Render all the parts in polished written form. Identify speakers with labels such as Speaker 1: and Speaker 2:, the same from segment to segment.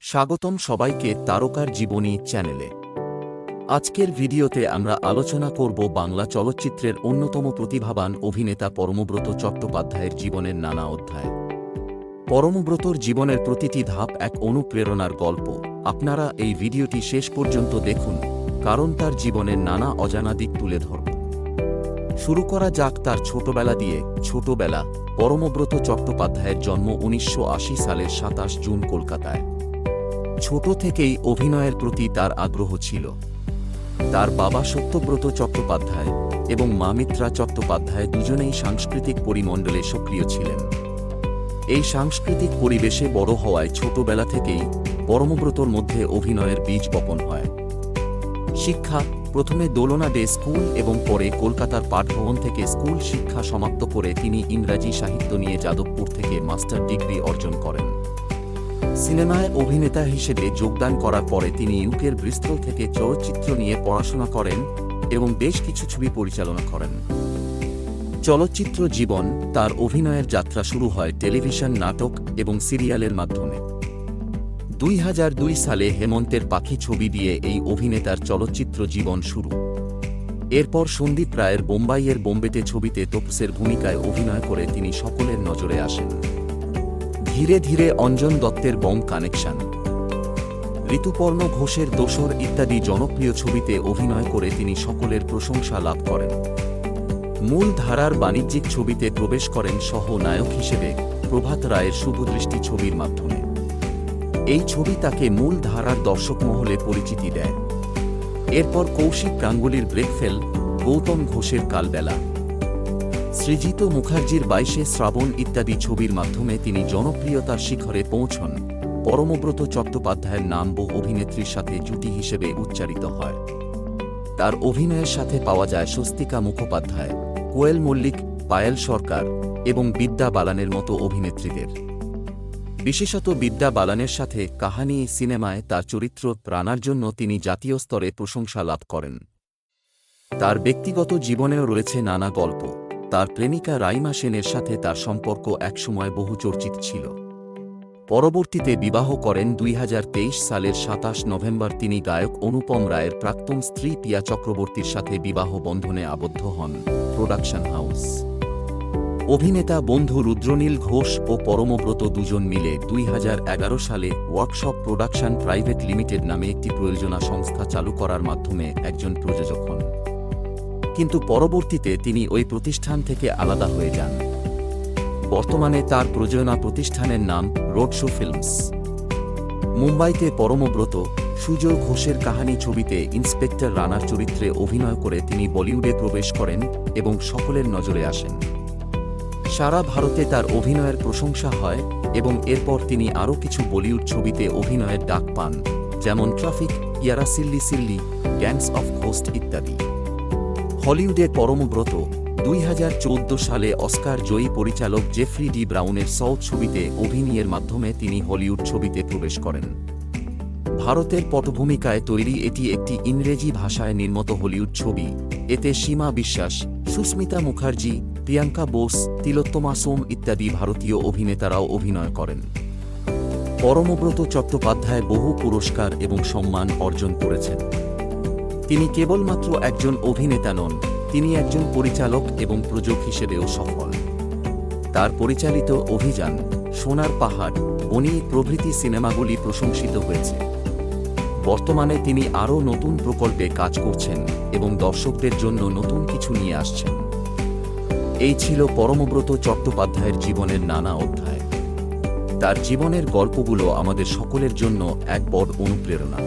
Speaker 1: স্বাগতম সবাইকে তারকার জীবনী চ্যানেলে। আজকের ভিডিওতে আমরা আলোচনা করব বাংলা চলচ্চিত্রের অন্যতম প্রতিভাবান অভিনেতা পরমব্রত চট্টোপাধ্যায়ের জীবনের নানা অধ্যায়। পরমব্রতর জীবনের প্রতিটি ধাপ এক অনুপ্রেরণার গল্প। আপনারা এই ভিডিওটি শেষ পর্যন্ত দেখুন, কারণ তার জীবনের নানা অজানা দিক তুলে ধরব। শুরু করা যাক তার ছোটবেলা দিয়ে। ছোটবেলা। পরমব্রত চট্টোপাধ্যায়ের জন্ম 1980 সালের 27 জুন কলকাতায়। ছোট থেকেই অভিনয়ের প্রতি তার আগ্রহ ছিল। তার বাবা সত্যব্রত চট্টোপাধ্যায় এবং মা মিত্রা চট্টোপাধ্যায় দুজনেই সাংস্কৃতিক পরিমণ্ডলে সক্রিয় ছিলেন। এই সাংস্কৃতিক পরিবেশে বড় হওয়ায় ছোটবেলা থেকেই পরমব্রতর মধ্যে অভিনয়ের বীজ বপন হয়। শিক্ষা। প্রথমে দোলনা ডে স্কুল এবং পরে কলকাতার পাঠভবন থেকে স্কুল শিক্ষা সমাপ্ত করে তিনি ইংরাজি সাহিত্য নিয়ে যাদবপুর থেকে মাস্টার ডিগ্রি অর্জন করেন। সিনেমায় অভিনেতা হিসেবে যোগদান করার পরে তিনি ইউকের ব্রিস্টল থেকে চলচ্চিত্র নিয়ে পড়াশোনা করেন এবং বেশ কিছু ছবি পরিচালনা করেন। চলচ্চিত্র জীবন। তার অভিনয়ের যাত্রা শুরু হয় টেলিভিশন নাটক এবং সিরিয়ালের মাধ্যমে। 2002 সালে হেমন্তের পাখি ছবি দিয়ে এই অভিনেতার চলচ্চিত্র জীবন শুরু। এরপর সন্দীপ রায়ের বোম্বাইয়ের বোম্বেতে ছবিতে তপসের ভূমিকায় অভিনয় করে তিনি সকলের নজরে আসেন। ধীরে ধীরে অঞ্জন দত্তের বং কানেকশন, ঋতুপর্ণ ঘোষের দোসর ইত্যাদি জনপ্রিয় ছবিতে অভিনয় করে তিনি সকলের প্রশংসা লাভ করেন। মূল ধারার বাণিজ্যিক ছবিতে প্রবেশ করেন সহ নায়ক হিসেবে প্রভাত রায়ের শুভদৃষ্টি ছবির মাধ্যমে। এই ছবি তাকে মূল ধারার দর্শক মহলে পরিচিতি দেয়। এরপর কৌশিক গাঙ্গুলির ব্রেকফেল, গৌতম ঘোষের কালবেলা, সৃজিত মুখার্জির 22 শ্রাবণ ইত্যাদি ছবির মাধ্যমে তিনি জনপ্রিয়তার শিখরে পৌঁছন। পরমব্রত চট্টোপাধ্যায়ের নাম বহু অভিনেত্রীর সাথে জুটি হিসেবে উচ্চারিত হয়। তার অভিনয়ের সাথে পাওয়া যায় স্বস্তিকা মুখোপাধ্যায়, কোয়েল মল্লিক, পায়েল সরকার এবং বিদ্যা বালানের মতো অভিনেত্রীদের। বিশেষত বিদ্যা বালানের সাথে কাহানি সিনেমায় তার চরিত্র প্রাণার জন্য তিনি জাতীয় স্তরে প্রশংসা লাভ করেন। তার ব্যক্তিগত জীবনেও রয়েছে নানা গল্প। তার প্রেমিকা রাইমা সেনের সাথে তার সম্পর্ক একসময় বহু চর্চিত ছিল। পরবর্তীতে বিবাহ করেন। 2023 সালের 27 নভেম্বর তিনি গায়ক অনুপম রায়ের প্রাক্তন স্ত্রী পিয়া চক্রবর্তীর সাথে বিবাহ বন্ধনে আবদ্ধ হন। Production house. অভিনেতা বন্ধু রুদ্রনীল ঘোষ ও পরমব্রত দুজন মিলে 2011 সালে ওয়ার্কশপ প্রোডাকশন প্রাইভেট লিমিটেড নামে একটি প্রযোজনা সংস্থা চালু করার মাধ্যমে একজন প্রযোজক হন। কিন্তু পরবর্তীতে তিনি ওই প্রতিষ্ঠান থেকে আলাদা হয়ে যান। বর্তমানে তার প্রযোজনা প্রতিষ্ঠানের নাম রোড শো ফিল্মস। মুম্বাইতে পরমব্রত সুজয় ঘোষের কাহানি ছবিতে ইন্সপেক্টর রানার চরিত্রে অভিনয় করে তিনি বলিউডে প্রবেশ করেন এবং সকলের নজরে আসেন। সারা ভারতে তার অভিনয়ের প্রশংসা হয় এবং এরপর তিনি আরও কিছু বলিউড ছবিতে অভিনয়ের ডাক পান, যেমন ট্রাফিক, ইয়ারা সিল্লি সিল্লি, গ্যাংস অফ ঘোস্ট ইত্যাদি। হলিউডে পরমব্রত 2014 সালে অস্কার জয়ী পরিচালক জেফ্রি ডি ব্রাউনের সাউথ ছবিতে অভিনয়ের মাধ্যমে তিনি হলিউড ছবিতে প্রবেশ করেন। ভারতের পটভূমিকায় তৈরি এটি একটি ইংরেজি ভাষায় নির্মিত হলিউড ছবি। এতে সীমা বিশ্বাস, সুস্মিতা মুখার্জি, প্রিয়াঙ্কা বোস, তিলোত্তমা সোম ইত্যাদি ভারতীয় অভিনেতারাও অভিনয় করেন। পরমব্রত চট্টোপাধ্যায় বহু পুরস্কার এবং সম্মান অর্জন করেছেন। তিনি কেবলমাত্র একজন অভিনেতা নন, তিনি একজন পরিচালক এবং প্রযোজক হিসেবেও সফল। তার পরিচালিত অভিযান, সোনার পাহাড়, বনি প্রভৃতি সিনেমাগুলি প্রশংসিত হয়েছে। বর্তমানে তিনি আরও নতুন প্রকল্পে কাজ করছেন এবং দর্শকদের জন্য নতুন কিছু নিয়ে আসছেন। এই ছিল পরমব্রত চট্টোপাধ্যায়ের জীবনের নানা অধ্যায়। তার জীবনের গল্পগুলো আমাদের সকলের জন্য এক বড় অনুপ্রেরণা।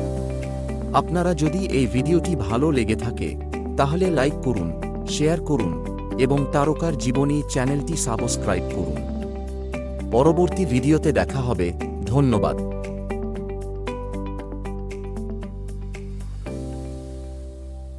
Speaker 1: আপনারা যদি এই ভিডিওটি ভালো লেগে থাকে তাহলে লাইক করুন, শেয়ার করুন এবং তারকার জীবনী চ্যানেলটি সাবস্ক্রাইব করুন। পরবর্তী ভিডিওতে দেখা হবে। ধন্যবাদ।